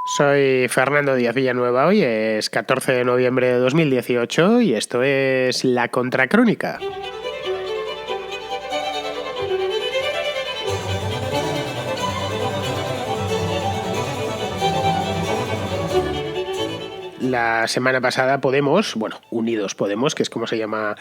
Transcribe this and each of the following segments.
Soy Fernando Díaz Villanueva, hoy es 14 de noviembre de 2018 y esto es La Contracrónica. La semana pasada Podemos, Unidos Podemos, que es como se llama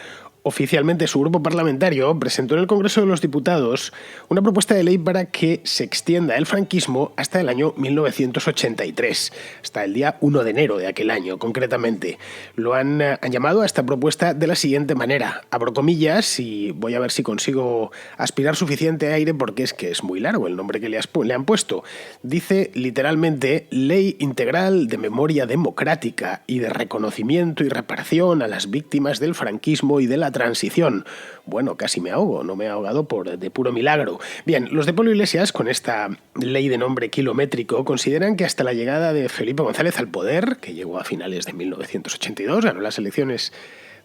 oficialmente su grupo parlamentario, presentó en el Congreso de los Diputados una propuesta de ley para que se extienda el franquismo hasta el año 1983, hasta el día 1 de enero de aquel año, concretamente. Lo han llamado a esta propuesta de la siguiente manera. Abro comillas y voy a ver si consigo aspirar suficiente aire porque es que es muy largo el nombre que le han puesto. Dice literalmente Ley Integral de Memoria Democrática y de Reconocimiento y Reparación a las víctimas del franquismo y de la transición. Bueno, casi me ahogo, no me he ahogado de puro milagro. Bien, los de Pablo Iglesias, con esta ley de nombre kilométrico, consideran que hasta la llegada de Felipe González al poder, que llegó a finales de 1982, ganó las elecciones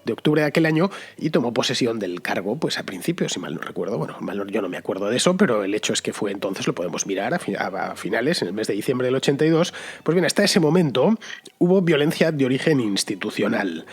de octubre de aquel año y tomó posesión del cargo pues a principios, si mal no recuerdo. Yo no me acuerdo de eso, pero el hecho es que fue entonces, lo podemos mirar, a finales, en el mes de diciembre del 82. Pues bien, hasta ese momento hubo violencia de origen institucional.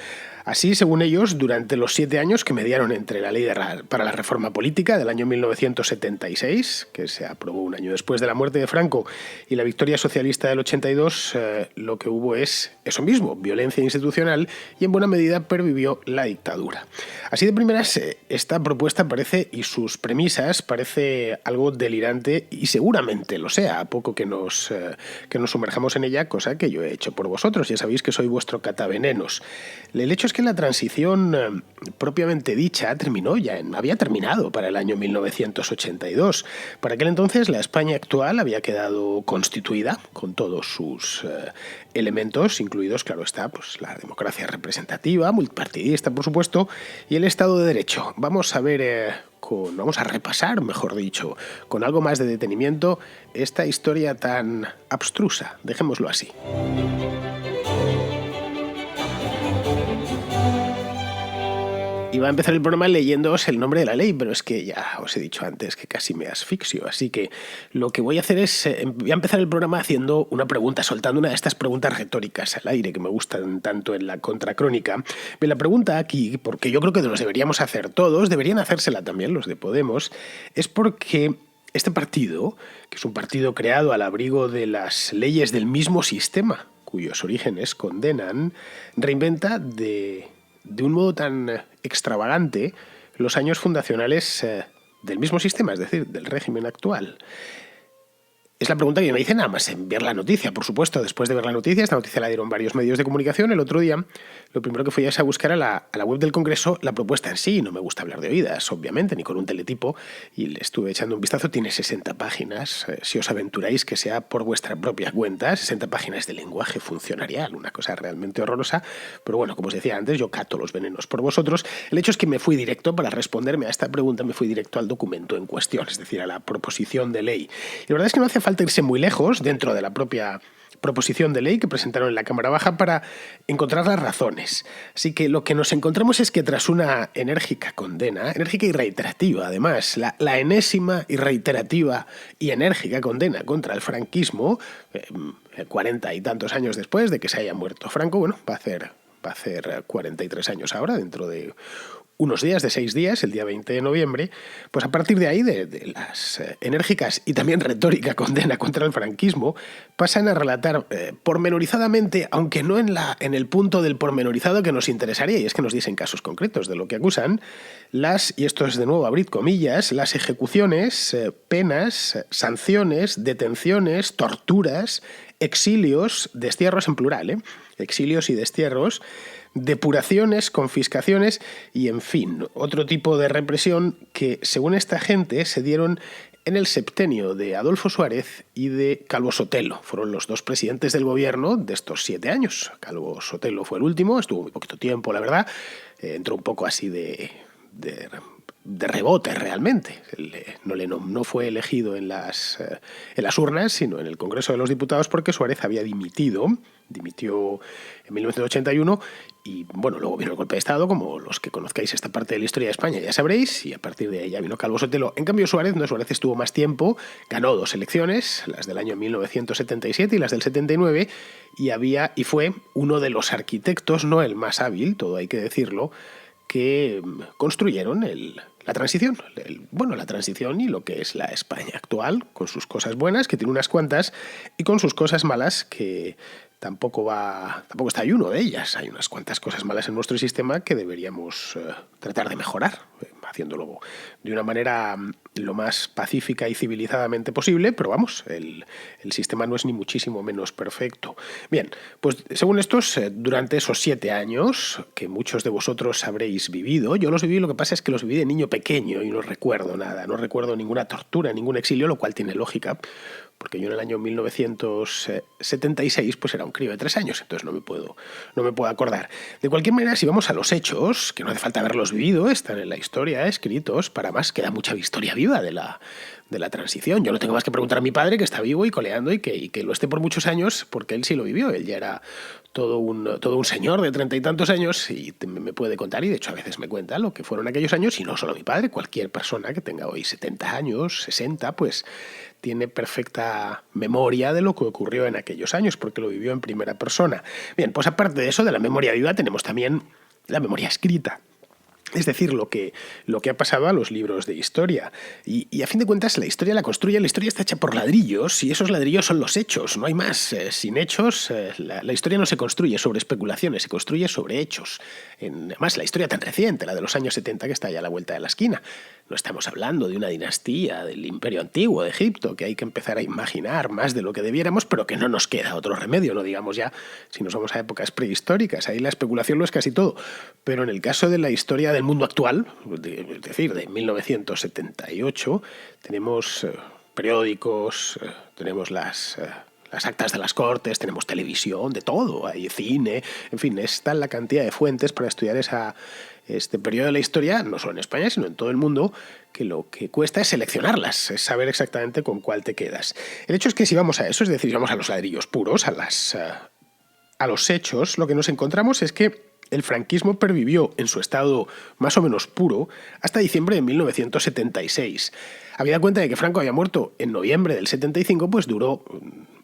Así, según ellos, durante los 7 años que mediaron entre la Ley para la Reforma Política del año 1976, que se aprobó un año después de la muerte de Franco, y la victoria socialista del 82, lo que hubo es eso mismo, violencia institucional, y en buena medida pervivió la dictadura. Así de primeras, esta propuesta parece, y sus premisas, parece algo delirante, y seguramente lo sea, a poco que nos sumerjamos en ella, cosa que yo he hecho por vosotros. Ya sabéis que soy vuestro catavenenos. El hecho es que la transición propiamente dicha había terminado para el año 1982. Para aquel entonces la España actual había quedado constituida con todos sus elementos, incluidos, claro está, pues la democracia representativa, multipartidista, por supuesto, y el Estado de Derecho. Vamos a repasar, mejor dicho, con algo más de detenimiento, esta historia tan abstrusa, dejémoslo así. Iba a empezar el programa leyéndoos el nombre de la ley, pero es que ya os he dicho antes que casi me asfixio, así que lo que voy a hacer es, voy a empezar el programa haciendo una pregunta, soltando una de estas preguntas retóricas al aire que me gustan tanto en la contracrónica. La pregunta aquí, porque yo creo que nos deberíamos hacer todos, deberían hacérsela también los de Podemos, es porque este partido, que es un partido creado al abrigo de las leyes del mismo sistema, cuyos orígenes condenan, reinventa de un modo tan extravagante los años fundacionales del mismo sistema, es decir, del régimen actual. Es la pregunta que me hice nada más en ver la noticia. Por supuesto, después de ver la noticia, esta noticia la dieron varios medios de comunicación. El otro día, lo primero que fui es a buscar a la web del Congreso la propuesta en sí. No me gusta hablar de oídas, obviamente, ni con un teletipo. Y le estuve echando un vistazo. Tiene 60 páginas. Si os aventuráis, que sea por vuestra propia cuenta. 60 páginas de lenguaje funcionarial. Una cosa realmente horrorosa. Pero bueno, como os decía antes, yo cato los venenos por vosotros. El hecho es que me fui directo, para responderme a esta pregunta, me fui directo al documento en cuestión, es decir, a la proposición de ley. Y la verdad es que no hace falta irse muy lejos dentro de la propia proposición de ley que presentaron en la Cámara Baja para encontrar las razones. Así que lo que nos encontramos es que tras una enérgica condena, enérgica y reiterativa además, la enésima y reiterativa y enérgica condena contra el franquismo, 40 y tantos años después de que se haya muerto Franco, va a hacer 43 años ahora, dentro de unos días, de 6 días, el día 20 de noviembre, pues a partir de ahí, de las enérgicas y también retórica condena contra el franquismo, pasan a relatar pormenorizadamente, aunque no en el punto del pormenorizado que nos interesaría, y es que nos dicen casos concretos de lo que acusan, y esto es de nuevo abrir comillas, las ejecuciones, penas, sanciones, detenciones, torturas, exilios, destierros en plural, exilios y destierros, depuraciones, confiscaciones y, en fin, otro tipo de represión que, según esta gente, se dieron en el septenio de Adolfo Suárez y de Calvo Sotelo. Fueron los dos presidentes del gobierno de estos 7 años. Calvo Sotelo fue el último, estuvo muy poquito tiempo, la verdad. Entró un poco así de de rebote realmente. No fue elegido en las urnas, sino en el Congreso de los Diputados, porque Suárez había dimitió en 1981 y bueno, luego vino el golpe de Estado, como los que conozcáis esta parte de la historia de España ya sabréis, y a partir de ahí ya vino Calvo Sotelo. En cambio Suárez estuvo más tiempo, ganó 2 elecciones, las del año 1977 y las del 79, y fue uno de los arquitectos, no el más hábil, todo hay que decirlo, que construyeron la transición. La transición y lo que es la España actual, con sus cosas buenas, que tiene unas cuantas, y con sus cosas malas, que tampoco está ayuno de ellas. Hay unas cuantas cosas malas en nuestro sistema que deberíamos tratar de mejorar, haciéndolo de una manera lo más pacífica y civilizadamente posible, pero vamos, el sistema no es ni muchísimo menos perfecto. Bien, pues según estos, durante esos 7 años que muchos de vosotros habréis vivido, yo los viví, lo que pasa es que los viví de niño pequeño y no recuerdo nada, no recuerdo ninguna tortura, ningún exilio, lo cual tiene lógica, porque yo en el año 1976 pues era un crío de 3 años, entonces no me puedo acordar. De cualquier manera, si vamos a los hechos, que no hace falta haberlos vivido, están en la historia escritos, para más queda mucha historia viva de la transición. Yo no tengo más que preguntar a mi padre, que está vivo y coleando y que lo esté por muchos años, porque él sí lo vivió. Él ya era todo un señor de 30 y tantos años y me puede contar, y de hecho a veces me cuenta lo que fueron aquellos años, y no solo mi padre, cualquier persona que tenga hoy 70 años, 60, pues tiene perfecta memoria de lo que ocurrió en aquellos años, porque lo vivió en primera persona. Bien, pues aparte de eso, de la memoria viva, tenemos también la memoria escrita. Es decir, lo que ha pasado a los libros de historia. Y a fin de cuentas, la historia la historia está hecha por ladrillos, y esos ladrillos son los hechos, no hay más. Sin hechos, la historia no se construye sobre especulaciones, se construye sobre hechos. Además, la historia tan reciente, la de los años 70, que está ya a la vuelta de la esquina. No estamos hablando de una dinastía del Imperio Antiguo de Egipto, que hay que empezar a imaginar más de lo que debiéramos, pero que no nos queda otro remedio, no digamos ya si nos vamos a épocas prehistóricas, ahí la especulación lo es casi todo. Pero en el caso de la historia del mundo actual, es decir, de 1978, tenemos periódicos, tenemos las actas de las Cortes, tenemos televisión, de todo, hay cine, en fin, está la cantidad de fuentes para estudiar este periodo de la historia, no solo en España, sino en todo el mundo, que lo que cuesta es seleccionarlas, es saber exactamente con cuál te quedas. El hecho es que si vamos a eso, es decir, si vamos a los ladrillos puros, a los hechos, lo que nos encontramos es que el franquismo pervivió en su estado más o menos puro hasta diciembre de 1976. Habida cuenta de que Franco había muerto en noviembre del 75, pues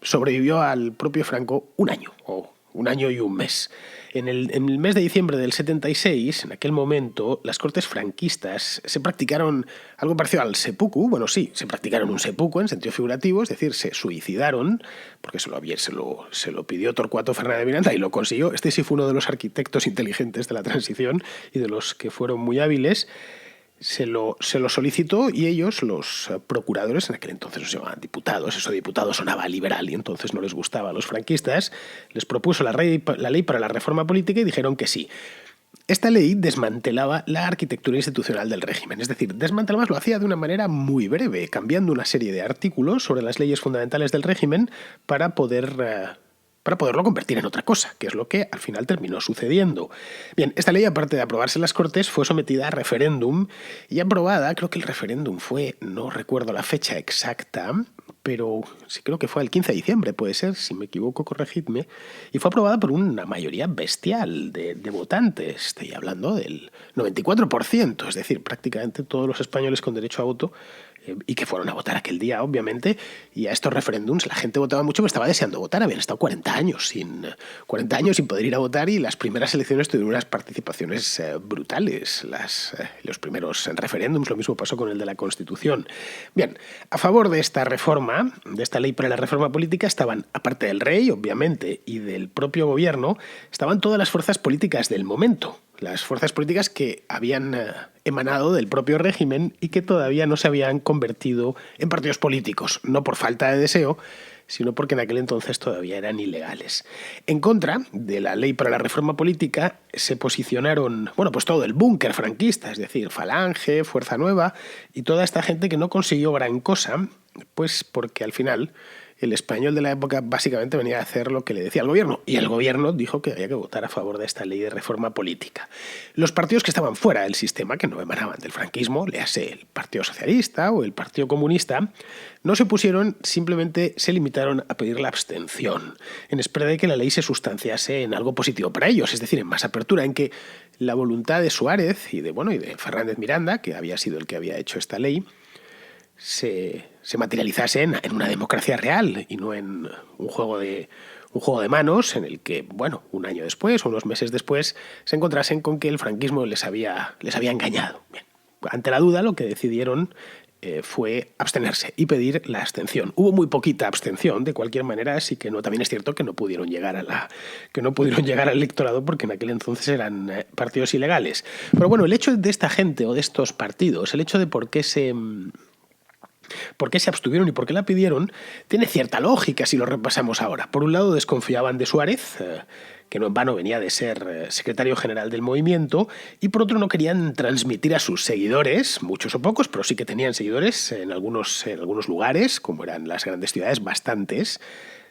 sobrevivió al propio Franco un año, o un año y un mes. En el mes de diciembre del 76, en aquel momento, las Cortes franquistas se practicaron algo parecido al seppuku. Bueno, sí, se practicaron un seppuku en sentido figurativo, es decir, se suicidaron, porque se lo pidió Torcuato Fernández Miranda y lo consiguió. Este sí fue uno de los arquitectos inteligentes de la transición y de los que fueron muy hábiles. Se lo solicitó, y ellos, los procuradores, en aquel entonces no se llamaban diputados, eso de diputado sonaba liberal y entonces no les gustaba a los franquistas, les propuso la ley para la reforma política y dijeron que sí. Esta ley desmantelaba la arquitectura institucional del régimen, es decir, desmantelaba, lo hacía de una manera muy breve, cambiando una serie de artículos sobre las leyes fundamentales del régimen para poderlo convertir en otra cosa, que es lo que al final terminó sucediendo. Bien, esta ley, aparte de aprobarse en las Cortes, fue sometida a referéndum y aprobada. Creo que el referéndum fue, no recuerdo la fecha exacta, pero sí creo que fue el 15 de diciembre, puede ser, si me equivoco, corregidme, y fue aprobada por una mayoría bestial de votantes. Estoy hablando del 94%, es decir, prácticamente todos los españoles con derecho a voto, y que fueron a votar aquel día, obviamente, y a estos referéndums la gente votaba mucho, pero estaba deseando votar. Habían estado 40 años sin poder ir a votar, y las primeras elecciones tuvieron unas participaciones brutales. Los primeros referéndums, lo mismo pasó con el de la Constitución. Bien, a favor de esta reforma, de esta ley para la reforma política, estaban, aparte del rey, obviamente, y del propio gobierno, estaban todas las fuerzas políticas del momento. Las fuerzas políticas que habían emanado del propio régimen y que todavía no se habían convertido en partidos políticos, no por falta de deseo, sino porque en aquel entonces todavía eran ilegales. En contra de la ley para la reforma política se posicionaron, pues todo el búnker franquista, es decir, Falange, Fuerza Nueva y toda esta gente que no consiguió gran cosa, pues porque al final el español de la época básicamente venía a hacer lo que le decía el gobierno, y el gobierno dijo que había que votar a favor de esta ley de reforma política. Los partidos que estaban fuera del sistema, que no emanaban del franquismo, léase el Partido Socialista o el Partido Comunista, no se opusieron, simplemente se limitaron a pedir la abstención, en espera de que la ley se sustanciase en algo positivo para ellos, es decir, en más apertura, en que la voluntad de Suárez y de Fernández Miranda, que había sido el que había hecho esta ley, se materializase en una democracia real y no en un juego de manos en el que, bueno, un año después o unos meses después se encontrasen con que el franquismo les había engañado. Bien. Ante la duda, lo que decidieron fue abstenerse y pedir la abstención. Hubo muy poquita abstención, de cualquier manera, así que no. También es cierto que no pudieron llegar al electorado porque en aquel entonces eran partidos ilegales. Pero bueno, el hecho de esta gente o de estos partidos, el hecho de por qué se abstuvieron y por qué la pidieron, tiene cierta lógica si lo repasamos ahora. Por un lado, desconfiaban de Suárez, que no en vano venía de ser secretario general del movimiento, y por otro no querían transmitir a sus seguidores, muchos o pocos, pero sí que tenían seguidores en algunos lugares, como eran las grandes ciudades, bastantes,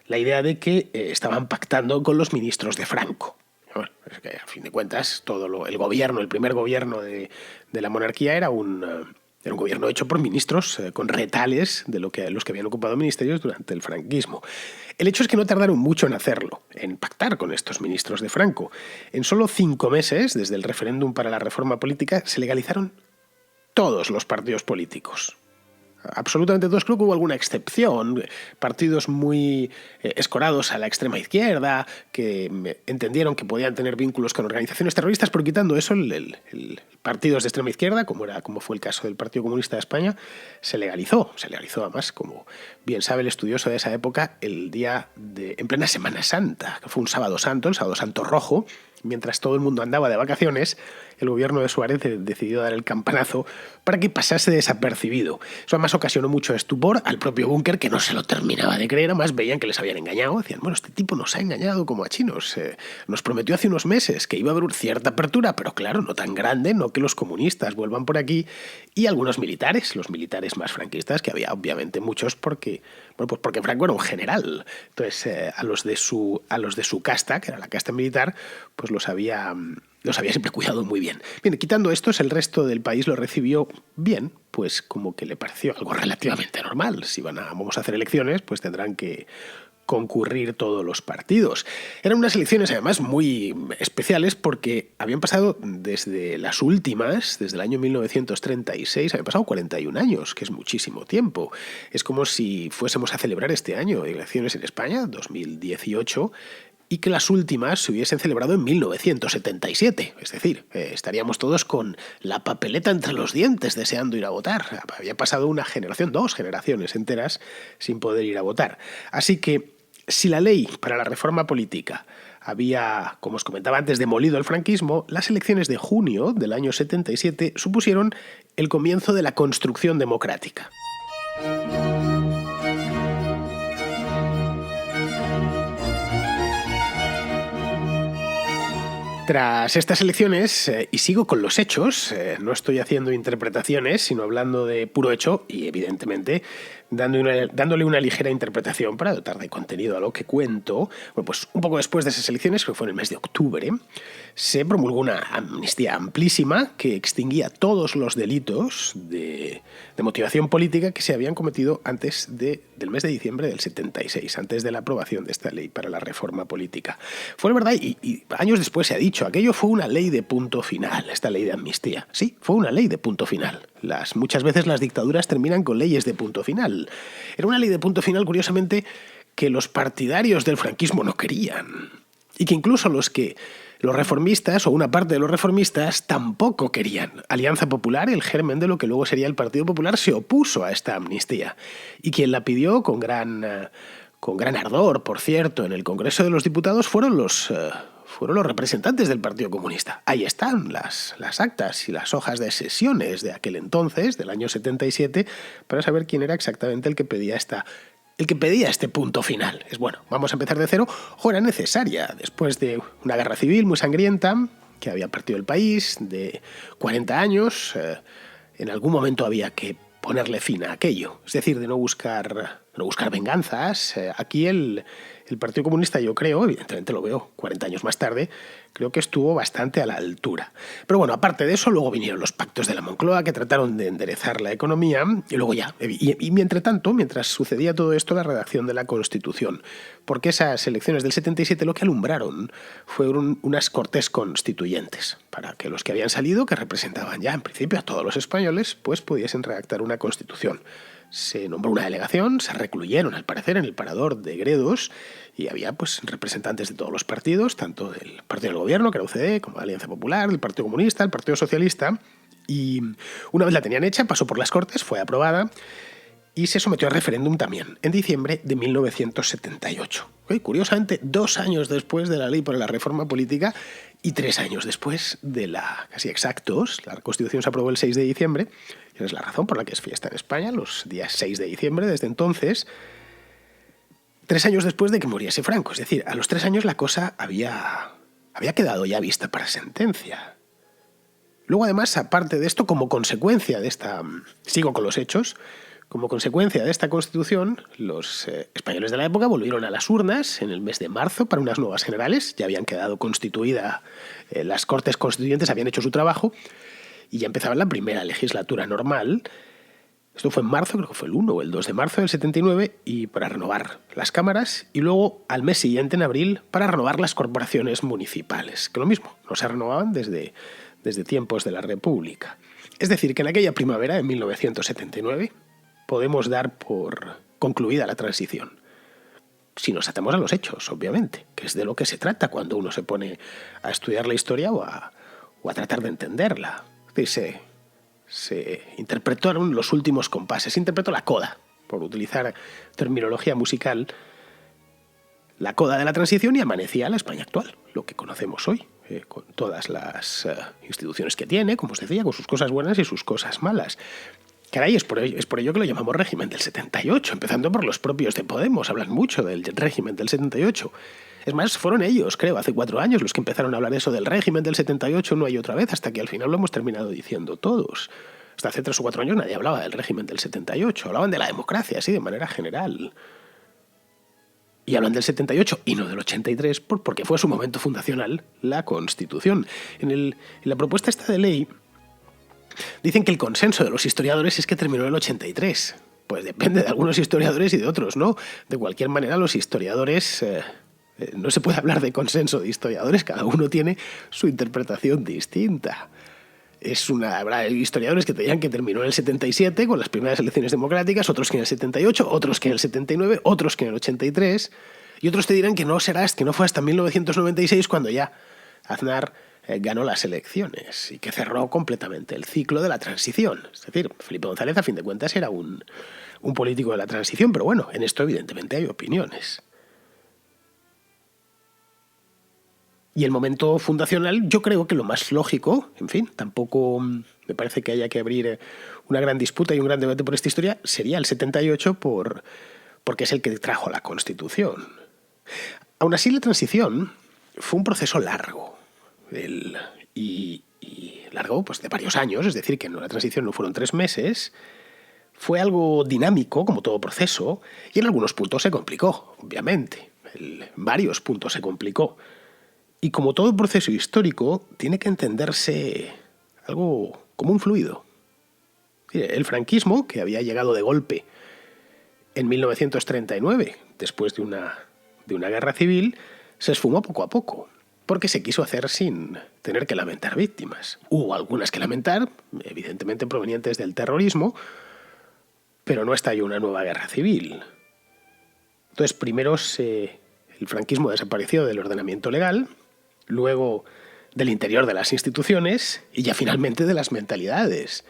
la idea de que estaban pactando con los ministros de Franco. Bueno, es que a fin de cuentas, el primer gobierno de la monarquía era un gobierno hecho por ministros con retales de los que habían ocupado ministerios durante el franquismo. El hecho es que no tardaron mucho en hacerlo, en pactar con estos ministros de Franco. En solo 5 meses, desde el referéndum para la reforma política, se legalizaron todos los partidos políticos. Absolutamente todos, creo que hubo alguna excepción, partidos muy escorados a la extrema izquierda, que entendieron que podían tener vínculos con organizaciones terroristas, pero quitando eso, el partidos de extrema izquierda, como fue el caso del Partido Comunista de España, se legalizó además, como bien sabe el estudioso de esa época, en plena Semana Santa, que fue un sábado santo, el sábado santo rojo. Mientras todo el mundo andaba de vacaciones, el gobierno de Suárez decidió dar el campanazo para que pasase desapercibido. Eso además ocasionó mucho estupor al propio Bunker, que no se lo terminaba de creer. Además veían que les habían engañado. Decían, bueno, este tipo nos ha engañado como a chinos. Nos prometió hace unos meses que iba a haber cierta apertura, pero claro, no tan grande, no que los comunistas vuelvan por aquí. Y algunos militares, los militares más franquistas, que había obviamente muchos porque Franco era un general. Entonces, a los de su casta, que era la casta militar, pues los había siempre cuidado muy bien. Bien, quitando estos, el resto del país lo recibió bien, pues como que le pareció algo relativamente normal. Si vamos a hacer elecciones, pues tendrán que concurrir todos los partidos. Eran unas elecciones además muy especiales porque habían pasado desde el año 1936, habían pasado 41 años, que es muchísimo tiempo. Es como si fuésemos a celebrar este año elecciones en España, 2018, y que las últimas se hubiesen celebrado en 1977. Es decir, estaríamos todos con la papeleta entre los dientes deseando ir a votar. Había pasado una generación, 2 generaciones enteras sin poder ir a votar. Así que si la ley para la reforma política había, como os comentaba antes, demolido el franquismo, las elecciones de junio del año 77 supusieron el comienzo de la construcción democrática. Tras estas elecciones, y sigo con los hechos, no estoy haciendo interpretaciones, sino hablando de puro hecho y, evidentemente, dándole una ligera interpretación para dotar de contenido a lo que cuento, bueno, pues un poco después de esas elecciones, que fue en el mes de octubre, se promulgó una amnistía amplísima que extinguía todos los delitos de motivación política que se habían cometido antes del mes de diciembre del 76, antes de la aprobación de esta ley para la reforma política. Fue verdad, y años después se ha dicho, aquello fue una ley de punto final, esta ley de amnistía. Sí, fue una ley de punto final. Muchas veces las dictaduras terminan con leyes de punto final. Era una ley de punto final, curiosamente, que los partidarios del franquismo no querían. Y que incluso los reformistas, o una parte de los reformistas, tampoco querían. Alianza Popular, el germen de lo que luego sería el Partido Popular, se opuso a esta amnistía. Y quien la pidió con gran ardor, por cierto, en el Congreso de los Diputados fueron los representantes del Partido Comunista. Ahí están las actas y las hojas de sesiones de aquel entonces, del año 77, para saber quién era exactamente el que pedía este punto final. Vamos a empezar de cero. Era necesaria, después de una guerra civil muy sangrienta, que había partido el país, de 40 años, en algún momento había que ponerle fin a aquello. Es decir, de no buscar no buscar venganzas. Aquí el Partido Comunista, yo creo, evidentemente lo veo 40 años más tarde, creo que estuvo bastante a la altura. Pero bueno, aparte de eso, luego vinieron los pactos de la Moncloa que trataron de enderezar la economía y luego ya, y mientras sucedía todo esto, la redacción de la Constitución. Porque esas elecciones del 77 lo que alumbraron fueron unas Cortes Constituyentes, para que los que habían salido, que representaban ya en principio a todos los españoles, pues pudiesen redactar una Constitución. Se nombró una delegación, se recluyeron, al parecer, en el parador de Gredos y había pues representantes de todos los partidos, tanto del partido del gobierno, que era UCD, como la Alianza Popular, del Partido Comunista, el Partido Socialista. Y una vez la tenían hecha, pasó por las Cortes, fue aprobada y se sometió a referéndum también, en diciembre de 1978. Curiosamente, 2 años después de la ley por la reforma política y 3 años después de casi exactos, la Constitución se aprobó el 6 de diciembre, y es la razón por la que es fiesta en España, los días 6 de diciembre, desde entonces, 3 años después de que muriese Franco. Es decir, a los 3 años la cosa había quedado ya vista para sentencia. Luego, además, aparte de esto, como consecuencia de esta... Sigo con los hechos. Como consecuencia de esta Constitución, los españoles de la época volvieron a las urnas en el mes de marzo para unas nuevas generales. Ya habían quedado constituidas, las Cortes Constituyentes habían hecho su trabajo y ya empezaba la primera legislatura normal. Esto fue en marzo, creo que fue el 1 o el 2 de marzo del 79, y para renovar las cámaras, y luego al mes siguiente, en abril, para renovar las corporaciones municipales, que lo mismo, no se renovaban desde tiempos de la República. Es decir, que en aquella primavera de 1979 podemos dar por concluida la transición. Si nos atamos a los hechos, obviamente, que es de lo que se trata cuando uno se pone a estudiar la historia o a tratar de entenderla. Es decir, se interpretaron los últimos compases, se interpretó la coda, por utilizar terminología musical, la coda de la transición, y amanecía la España actual, lo que conocemos hoy, con todas las instituciones que tiene, como os decía, con sus cosas buenas y sus cosas malas. Caray, es por ello que lo llamamos régimen del 78, empezando por los propios de Podemos, hablan mucho del régimen del 78. Es más, fueron ellos, creo, hace 4 años los que empezaron a hablar eso del régimen del 78 una y otra vez, hasta que al final lo hemos terminado diciendo todos. Hasta hace 3 o 4 años nadie hablaba del régimen del 78, hablaban de la democracia, así de manera general. Y hablan del 78 y no del 83 porque fue su momento fundacional, la Constitución. En la propuesta esta de ley dicen que el consenso de los historiadores es que terminó en el 83. Pues depende de algunos historiadores y de otros, ¿no? De cualquier manera, los historiadores... no se puede hablar de consenso de historiadores, cada uno tiene su interpretación distinta. Habrá historiadores que te digan que terminó en el 77 con las primeras elecciones democráticas, otros que en el 78, otros que en el 79, otros que en el 83, y otros te dirán que no fue hasta 1996 cuando ya Aznar ganó las elecciones y que cerró completamente el ciclo de la transición. Es decir, Felipe González, a fin de cuentas, era un político de la transición, pero bueno, en esto evidentemente hay opiniones. Y el momento fundacional, yo creo que lo más lógico, en fin, tampoco me parece que haya que abrir una gran disputa y un gran debate por esta historia, sería el 78 porque es el que trajo la Constitución. Aún así, la transición fue un proceso largo, y largo pues de varios años, es decir, que la transición no fueron 3 meses, fue algo dinámico, como todo proceso, y en algunos puntos se complicó, obviamente, en varios puntos se complicó. Y como todo proceso histórico, tiene que entenderse algo como un fluido. El franquismo, que había llegado de golpe en 1939, después de una guerra civil, se esfumó poco a poco, porque se quiso hacer sin tener que lamentar víctimas. Hubo algunas que lamentar, evidentemente provenientes del terrorismo, pero no estalló una nueva guerra civil. Entonces, primero el franquismo desapareció del ordenamiento legal, luego del interior de las instituciones y ya finalmente de las mentalidades.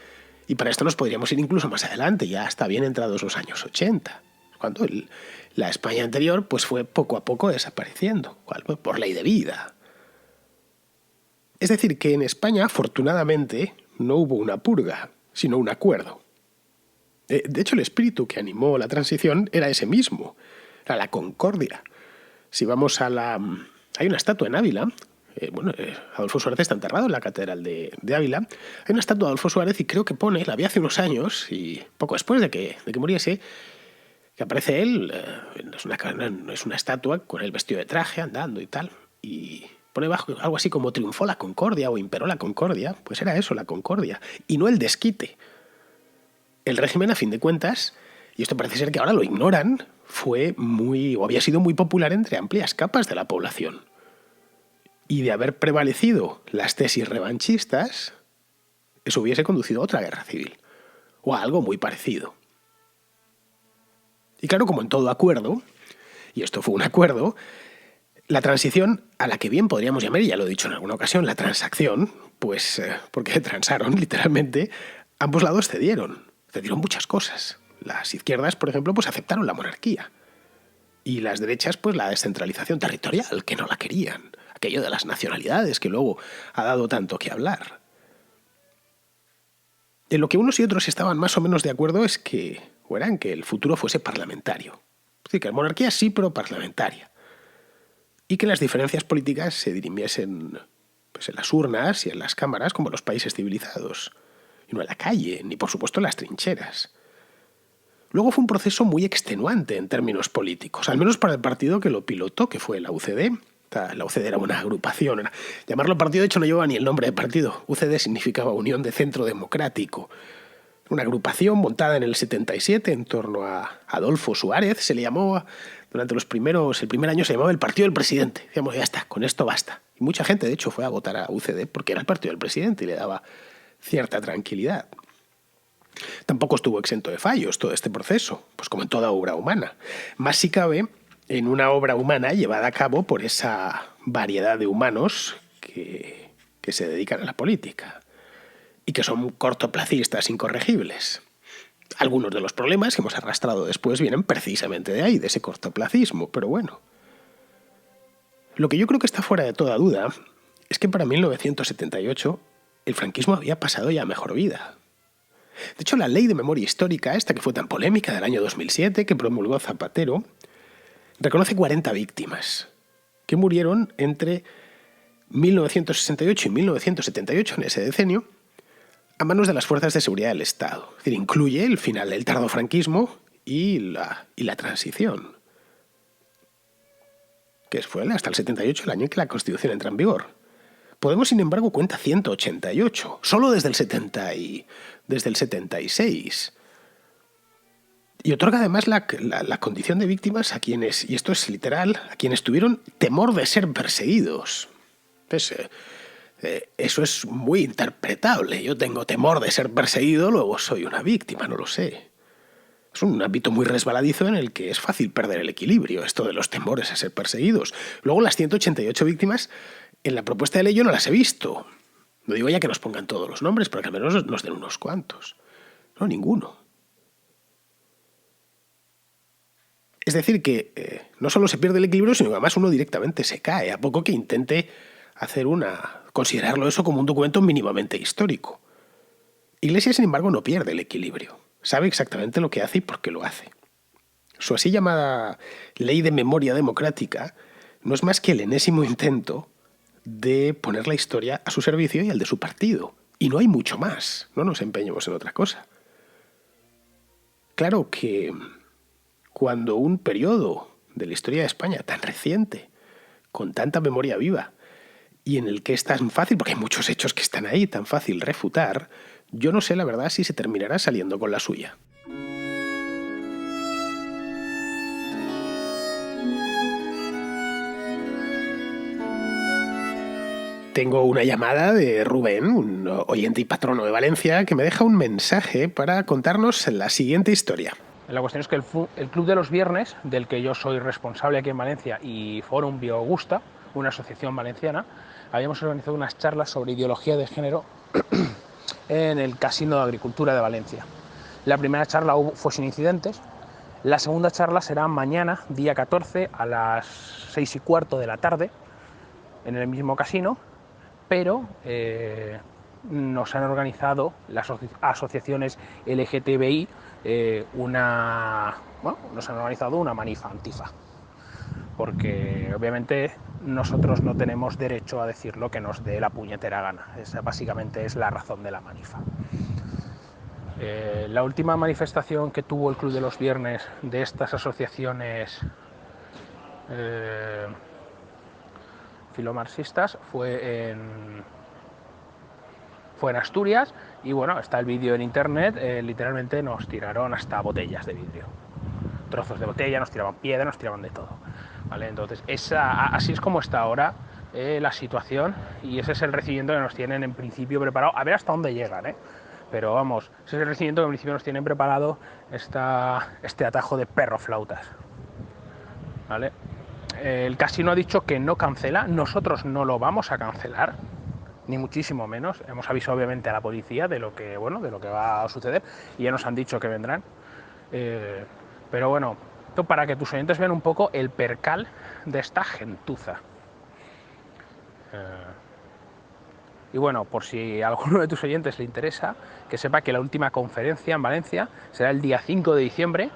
Y para esto nos podríamos ir incluso más adelante, ya hasta bien entrados los años 80, cuando la España anterior pues fue poco a poco desapareciendo, por ley de vida. Es decir, que en España, afortunadamente, no hubo una purga, sino un acuerdo. De hecho, el espíritu que animó la transición era ese mismo, era la concordia. Si vamos hay una estatua en Ávila, Adolfo Suárez está enterrado en la catedral de Ávila, hay una estatua de Adolfo Suárez y creo que la vi hace unos años, y poco después de que muriese, que Y aparece él, es una estatua con el vestido de traje, andando y tal, y pone bajo algo así como triunfó la concordia o imperó la concordia. Pues era eso, la concordia, y no el desquite. El régimen, a fin de cuentas, y esto parece ser que ahora lo ignoran, había sido muy popular entre amplias capas de la población. Y de haber prevalecido las tesis revanchistas, eso hubiese conducido a otra guerra civil, o a algo muy parecido. Y claro, como en todo acuerdo, y esto fue un acuerdo, la transición, a la que bien podríamos llamar, y ya lo he dicho en alguna ocasión, la transacción, pues porque transaron literalmente, ambos lados cedieron muchas cosas. Las izquierdas, por ejemplo, pues aceptaron la monarquía. Y las derechas, pues la descentralización territorial, que no la querían. Aquello de las nacionalidades, que luego ha dado tanto que hablar. En lo que unos y otros estaban más o menos de acuerdo es que el futuro fuese parlamentario. Es decir, que la monarquía sí, pero parlamentaria. Y que las diferencias políticas se dirimiesen pues, en las urnas y en las cámaras como en los países civilizados. Y no en la calle, ni por supuesto en las trincheras. Luego fue un proceso muy extenuante en términos políticos, al menos para el partido que lo pilotó, que fue la UCD. La UCD era una agrupación. Llamarlo partido, de hecho, no llevaba ni el nombre de partido. UCD significaba Unión de Centro Democrático. Una agrupación montada en el 77 en torno a Adolfo Suárez. Se le llamó, durante el primer año se llamaba el Partido del Presidente. Decíamos, ya está, con esto basta. Y mucha gente, de hecho, fue a votar a UCD porque era el Partido del Presidente y le daba cierta tranquilidad. Tampoco estuvo exento de fallos todo este proceso, pues como en toda obra humana. Más si cabe en una obra humana llevada a cabo por esa variedad de humanos que se dedican a la política y que son cortoplacistas incorregibles. Algunos de los problemas que hemos arrastrado después vienen precisamente de ahí, de ese cortoplacismo, pero bueno. Lo que yo creo que está fuera de toda duda es que para 1978 el franquismo había pasado ya a mejor vida. De hecho, la ley de memoria histórica, esta que fue tan polémica del año 2007, que promulgó Zapatero, reconoce 40 víctimas que murieron entre 1968 y 1978, en ese decenio, a manos de las fuerzas de seguridad del Estado. Es decir, incluye el final del tardofranquismo y la transición, que fue hasta el 78, el año en que la Constitución entra en vigor. Podemos, sin embargo, cuenta 188, solo desde el 76. Y otorga además la condición de víctimas a quienes, y esto es literal, a quienes tuvieron temor de ser perseguidos. Entonces, eso es muy interpretable. Yo tengo temor de ser perseguido, luego soy una víctima, no lo sé. Es un ámbito muy resbaladizo en el que es fácil perder el equilibrio, esto de los temores a ser perseguidos. Luego las 188 víctimas, en la propuesta de ley yo no las he visto. No digo ya que nos pongan todos los nombres, pero que al menos nos den unos cuantos. No, ninguno. Es decir, que no solo se pierde el equilibrio, sino que además uno directamente se cae, a poco que intente considerarlo eso como un documento mínimamente histórico. Iglesias, sin embargo, no pierde el equilibrio. Sabe exactamente lo que hace y por qué lo hace. Su así llamada Ley de Memoria Democrática no es más que el enésimo intento de poner la historia a su servicio y al de su partido. Y no hay mucho más. No nos empeñemos en otra cosa. Claro que cuando un periodo de la historia de España tan reciente, con tanta memoria viva, y en el que es tan fácil, porque hay muchos hechos que están ahí, tan fácil refutar, yo no sé la verdad si se terminará saliendo con la suya. Tengo una llamada de Rubén, un oyente y patrono de Valencia, que me deja un mensaje para contarnos la siguiente historia. La cuestión es que el Club de los Viernes, del que yo soy responsable aquí en Valencia, y Fórum Biogusta, una asociación valenciana, habíamos organizado unas charlas sobre ideología de género en el Casino de Agricultura de Valencia. La primera charla fue sin incidentes. La segunda charla será mañana, día 14, a las 6:15 de la tarde, en el mismo casino, pero nos han organizado las asociaciones LGTBI nos han organizado una manifa antifa, porque obviamente nosotros no tenemos derecho a decir lo que nos dé la puñetera gana. Esa básicamente es la razón de la manifa. La última manifestación que tuvo el Club de los Viernes de estas asociaciones filomarxistas fue en Asturias, y bueno, está el vídeo en internet. Literalmente nos tiraron hasta botellas de vidrio, trozos de botella, nos tiraban piedra, nos tiraban de todo, ¿vale? Entonces así es como está ahora la situación, y ese es el recibimiento que nos tienen en principio preparado, a ver hasta dónde llegan, pero vamos, ese es el recibimiento que en principio nos tienen preparado, este atajo de perroflautas, ¿vale? El casino ha dicho que no cancela, nosotros no lo vamos a cancelar, ni muchísimo menos. Hemos avisado obviamente a la policía de lo que va a suceder, y ya nos han dicho que vendrán. Pero bueno, esto para que tus oyentes vean un poco el percal de esta gentuza. Y bueno, por si a alguno de tus oyentes le interesa, que sepa que la última conferencia en Valencia será el día 5 de diciembre,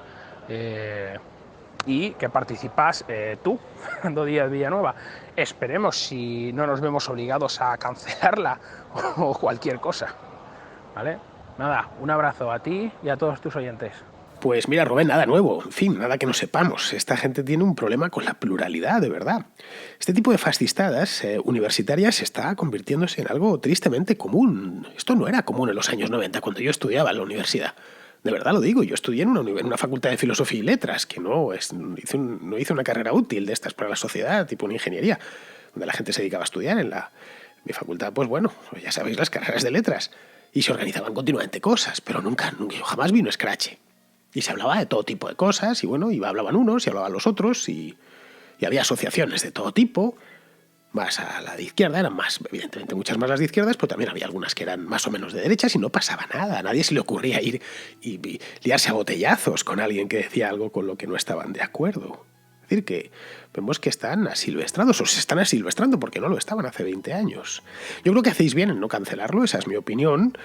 y que participas tú, Fernando Díaz Villanueva. Esperemos si no nos vemos obligados a cancelarla o cualquier cosa, ¿vale? Nada, un abrazo a ti y a todos tus oyentes. Pues mira, Rubén, nada nuevo, en fin, nada que no sepamos. Esta gente tiene un problema con la pluralidad, de verdad. Este tipo de fascistadas universitarias está convirtiéndose en algo tristemente común. Esto no era común en los años 90, cuando yo estudiaba en la universidad. De verdad lo digo, yo estudié en una facultad de filosofía y letras, que no hice una carrera útil de estas para la sociedad, tipo una ingeniería, donde la gente se dedicaba a estudiar. Mi facultad, pues bueno, ya sabéis, las carreras de letras. Y se organizaban continuamente cosas, pero nunca jamás vino escrache. Y se hablaba de todo tipo de cosas, y bueno, hablaban unos y hablaban los otros, y había asociaciones de todo tipo. Más a la de izquierda, eran más, evidentemente muchas más las de izquierdas, pero también había algunas que eran más o menos de derechas, y no pasaba nada. A nadie se le ocurría ir y liarse a botellazos con alguien que decía algo con lo que no estaban de acuerdo. Es decir, que vemos que están asilvestrados, o se están asilvestrando, porque no lo estaban hace 20 años. Yo creo que hacéis bien en no cancelarlo, esa es mi opinión.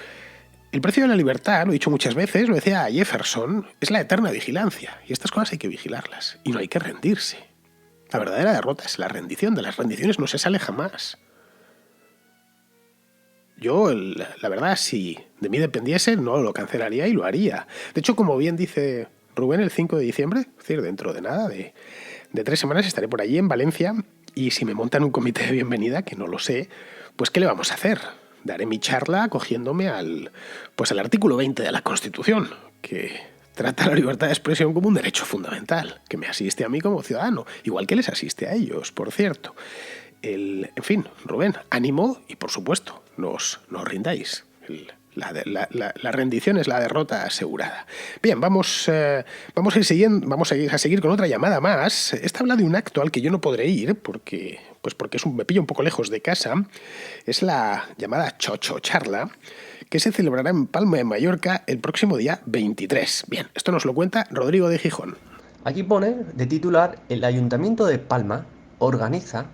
El precio de la libertad, lo he dicho muchas veces, lo decía Jefferson, es la eterna vigilancia. Y estas cosas hay que vigilarlas. Y no hay que rendirse. La verdadera derrota es la rendición. De las rendiciones no se sale jamás. Yo, la verdad, si de mí dependiese, no lo cancelaría y lo haría. De hecho, como bien dice Rubén, el 5 de diciembre, es decir, dentro de nada, de 3 semanas, estaré por allí en Valencia. Y si me montan un comité de bienvenida, que no lo sé, pues ¿qué le vamos a hacer? Daré mi charla acogiéndome al artículo 20 de la Constitución, que trata la libertad de expresión como un derecho fundamental, que me asiste a mí como ciudadano, igual que les asiste a ellos, por cierto. En fin, Rubén, ánimo y, por supuesto, no os rindáis. La rendición es la derrota asegurada. Bien, vamos a seguir con otra llamada más. Esta habla de un acto al que yo no podré ir porque me pilla un poco lejos de casa. Es la llamada Chocho Charla, que se celebrará en Palma de Mallorca el próximo día 23. Bien, esto nos lo cuenta Rodrigo de Gijón. Aquí pone de titular: el Ayuntamiento de Palma organiza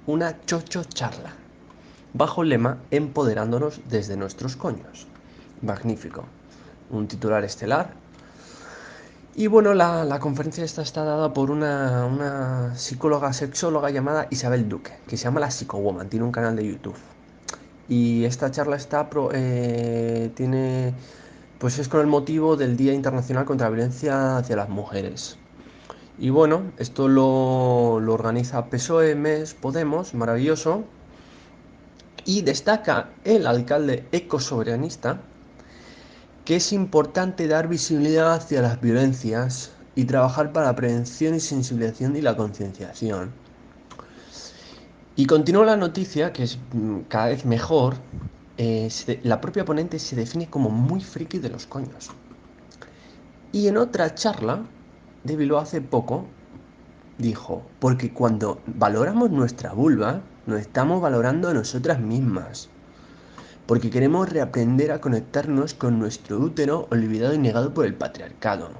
una Chocho Charla bajo el lema Empoderándonos desde nuestros coños. Magnífico, un titular estelar. Y bueno, la conferencia esta está dada por una psicóloga sexóloga llamada Isabel Duque, que se llama La Psicowoman, tiene un canal de YouTube. Y esta charla es con el motivo del Día Internacional contra la Violencia hacia las Mujeres. Y bueno, esto lo organiza PSOE, MES, Podemos, maravilloso. Y destaca el alcalde ecosoberanista que es importante dar visibilidad hacia las violencias y trabajar para la prevención y sensibilización y la concienciación. Y continúa la noticia, que es cada vez mejor. La propia ponente se define como muy friki de los coños. Y en otra charla de Bilbao hace poco dijo: porque cuando valoramos nuestra vulva, nos estamos valorando a nosotras mismas. Porque queremos reaprender a conectarnos con nuestro útero olvidado y negado por el patriarcado.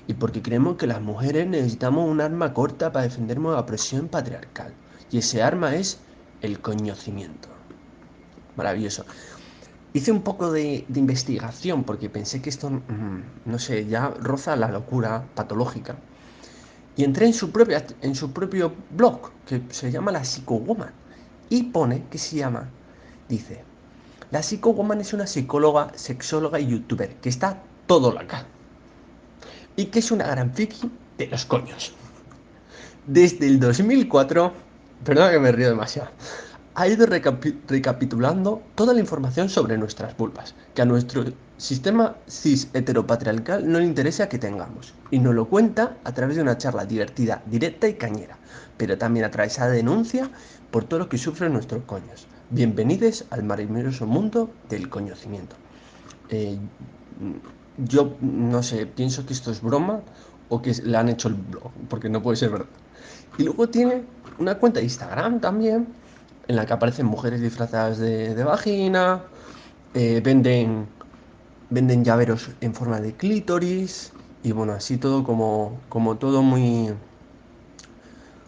Y porque creemos que las mujeres necesitamos un arma corta para defendernos de la opresión patriarcal. Y ese arma es el conocimiento. Maravilloso. Hice un poco de investigación porque pensé que esto, no sé, ya roza la locura patológica. Y entré en su propio blog, que se llama La Psicowoman. Y pone que dice: La Psycho-Woman es una psicóloga, sexóloga y youtuber que está todo loca. Y que es una gran friki de los coños. Desde el 2004, perdona que me río demasiado, ha ido recapitulando toda la información sobre nuestras vulvas, que a nuestro sistema cis heteropatriarcal no le interesa que tengamos, y nos lo cuenta a través de una charla divertida, directa y cañera, pero también atravesada de denuncia por todo lo que sufren nuestros coños. Bienvenidos al maravilloso mundo del conocimiento. Yo no sé, pienso que esto es broma o que le han hecho el blog, porque no puede ser verdad. Y luego tiene una cuenta de Instagram también, en la que aparecen mujeres disfrazadas de vagina, venden llaveros en forma de clítoris, y bueno, así todo como todo muy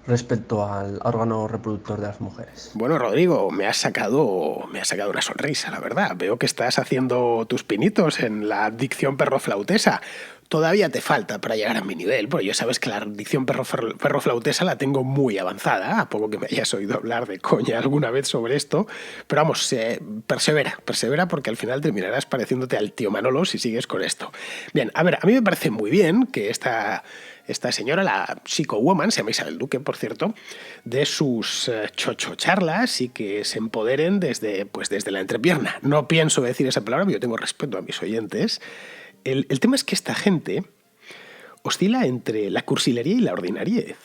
respecto al órgano reproductor de las mujeres. Bueno, Rodrigo, me has sacado una sonrisa, la verdad. Veo que estás haciendo tus pinitos en la dicción perroflautesa. Todavía te falta para llegar a mi nivel, porque ya sabes que la dicción perroflautesa la tengo muy avanzada, a poco que me hayas oído hablar de coña alguna vez sobre esto. Pero vamos, persevera porque al final terminarás pareciéndote al tío Manolo si sigues con esto. Bien, a ver, a mí me parece muy bien que esta señora, la Psycho-Woman, se llama Isabel Duque, por cierto, de sus chochocharlas y que se empoderen desde la entrepierna. No pienso decir esa palabra, yo tengo respeto a mis oyentes. El tema es que esta gente oscila entre la cursilería y la ordinariez.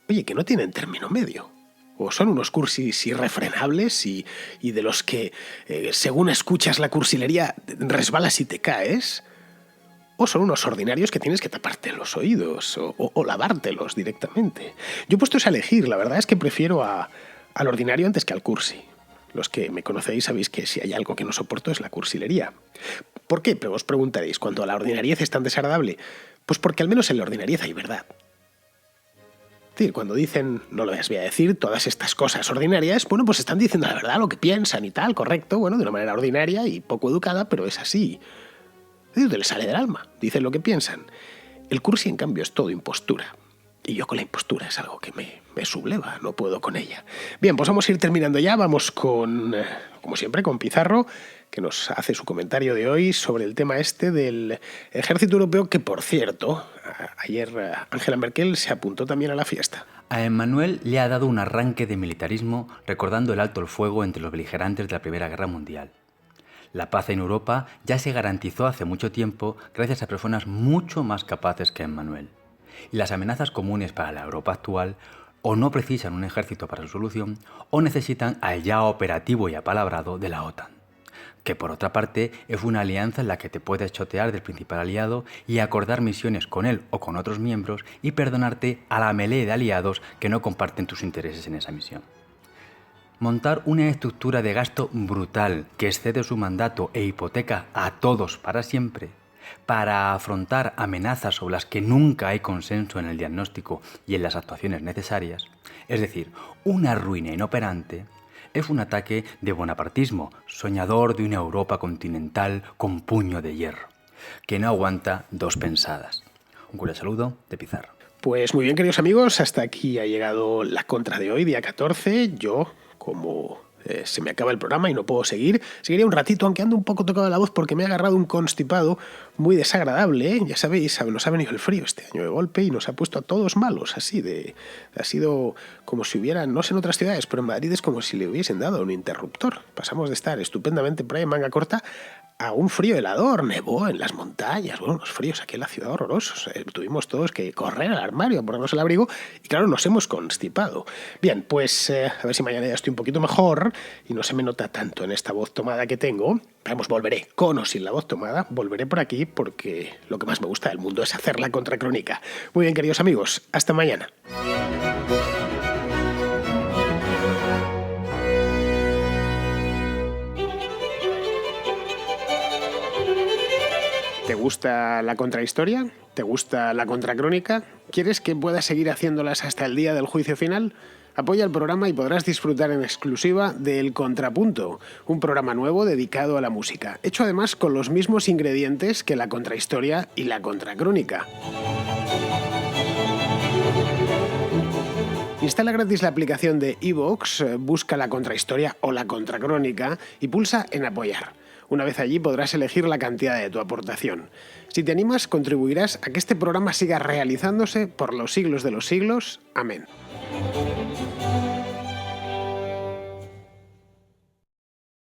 Oye, que no tienen término medio. O son unos cursis irrefrenables y de los que, según escuchas la cursilería, resbalas y te caes. O son unos ordinarios que tienes que taparte los oídos o lavártelos directamente. Yo he puesto a elegir, la verdad es que prefiero al ordinario antes que al cursi. Los que me conocéis sabéis que si hay algo que no soporto es la cursilería. ¿Por qué? Pero os preguntaréis, ¿cuando a la ordinariez es tan desagradable? Pues porque al menos en la ordinariez hay verdad. Es decir, cuando dicen, no lo voy a decir, todas estas cosas ordinarias, bueno, pues están diciendo la verdad, lo que piensan y tal, correcto, bueno, de una manera ordinaria y poco educada, pero es así. Es decir, les sale del alma, dicen lo que piensan. El cursi, en cambio, es todo impostura. Y yo con la impostura es algo que me subleva, no puedo con ella. Bien, pues vamos a ir terminando ya, vamos con, como siempre, con Pizarro, que nos hace su comentario de hoy sobre el tema este del ejército europeo, que por cierto, ayer Angela Merkel se apuntó también a la fiesta. A Emmanuel le ha dado un arranque de militarismo recordando el alto el fuego entre los beligerantes de la Primera Guerra Mundial. La paz en Europa ya se garantizó hace mucho tiempo gracias a personas mucho más capaces que Emmanuel. Y las amenazas comunes para la Europa actual o no precisan un ejército para su solución o necesitan al ya operativo y apalabrado de la OTAN, que por otra parte es una alianza en la que te puedes chotear del principal aliado y acordar misiones con él o con otros miembros y perdonarte a la melee de aliados que no comparten tus intereses en esa misión. Montar una estructura de gasto brutal que excede su mandato e hipoteca a todos para siempre, para afrontar amenazas sobre las que nunca hay consenso en el diagnóstico y en las actuaciones necesarias, es decir, una ruina inoperante, es un ataque de bonapartismo, soñador de una Europa continental con puño de hierro, que no aguanta dos pensadas. Un cordial saludo de Pizarro. Pues muy bien, queridos amigos, hasta aquí ha llegado la contra de hoy, día 14. Yo, como se me acaba el programa y no puedo seguiría un ratito, aunque ando un poco tocado de la voz porque me ha agarrado un constipado muy desagradable, ¿eh? Ya sabéis, nos ha venido el frío este año de golpe y nos ha puesto a todos malos, ha sido como si hubiera, no sé en otras ciudades, pero en Madrid es como si le hubiesen dado un interruptor. Pasamos de estar estupendamente por ahí en manga corta a un frío helador, nevó en las montañas, bueno, unos fríos aquí en la ciudad horrorosos. Tuvimos todos que correr al armario a ponernos el abrigo y claro, nos hemos constipado. Bien, pues a ver si mañana ya estoy un poquito mejor y no se me nota tanto en esta voz tomada que tengo. Vamos, volveré, con o sin la voz tomada, volveré por aquí porque lo que más me gusta del mundo es hacer la contracrónica. Muy bien, queridos amigos, hasta mañana. ¿Te gusta la contrahistoria? ¿Te gusta la contracrónica? ¿Quieres que pueda seguir haciéndolas hasta el día del juicio final? Apoya el programa y podrás disfrutar en exclusiva de El Contrapunto, un programa nuevo dedicado a la música, hecho además con los mismos ingredientes que la contrahistoria y la contracrónica. Instala gratis la aplicación de iVoox, busca la contrahistoria o la contracrónica y pulsa en apoyar. Una vez allí podrás elegir la cantidad de tu aportación. Si te animas, contribuirás a que este programa siga realizándose por los siglos de los siglos. Amén.